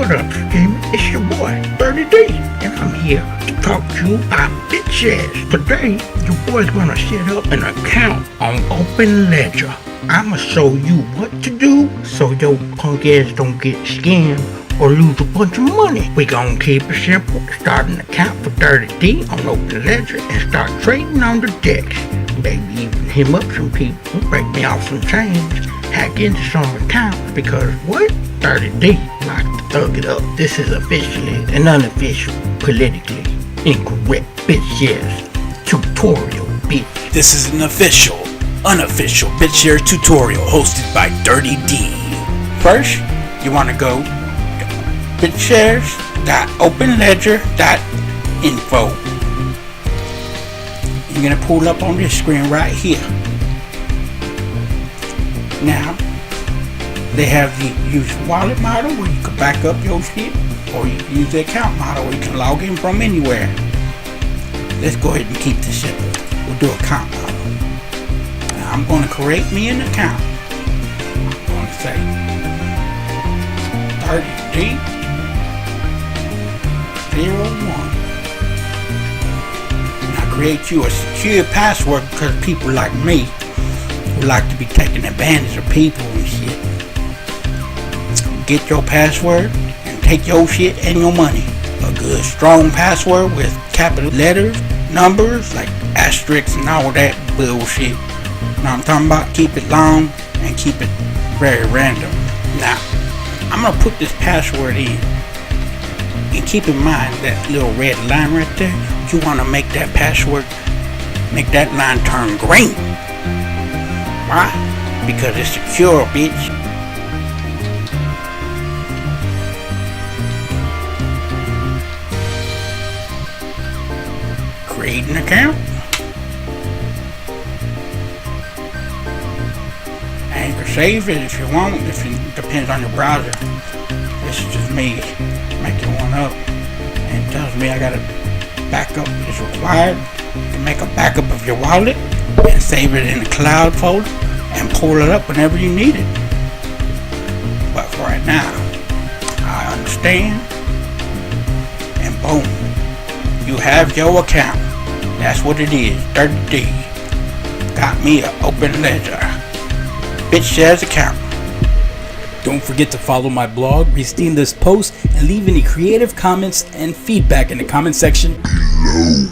What up, streamer? It's your boy, 30D, and I'm here to talk to you about Bitshares. Today, your boy's gonna set up an account on Openledger. I'ma show you what to do so your punk ass don't get scammed or lose a bunch of money. We gonna keep it simple. Start an account for 30D on Openledger and start trading on the DEX. Maybe even him up some people, break me off some change, hack into some accounts because what? 30D like to thug it up. This is officially an unofficial, politically incorrect Bitshares tutorial, bitch. This is an unofficial Bitshares tutorial hosted by Dirty D. First, you want to go to bitshares.openledger.info. You're going to pull up on this screen right here. Now, they have the use wallet model where you can back up your shit, or you can use the account model where you can log in from anywhere. Let's go ahead and keep this simple. We'll do account model. Now I'm going to create me an account. I'm going to say 30D01. Now create you a secure password because people like me who like to be taking advantage of people and shit. Get your password and take your shit and your money. A good strong password with capital letters, numbers like asterisks and all that bullshit. Now I'm talking about keep it long and keep it very random. Now I'm gonna put this password in, and keep in mind that little red line right there. You wanna make that password, make that line turn green. Why? Because it's secure, bitch. Create an account. And you can save it if you want, it depends on your browser. This is just me making one up. And it tells me I gotta backup is required to make a backup of your wallet and save it in the cloud folder and pull it up whenever you need it. But for right now, I understand. And boom, you have your account. That's what it is. 30D got me an Openledger Bitshares account. Don't forget to follow my blog, redeem this post, and leave any creative comments and feedback in the comment section below.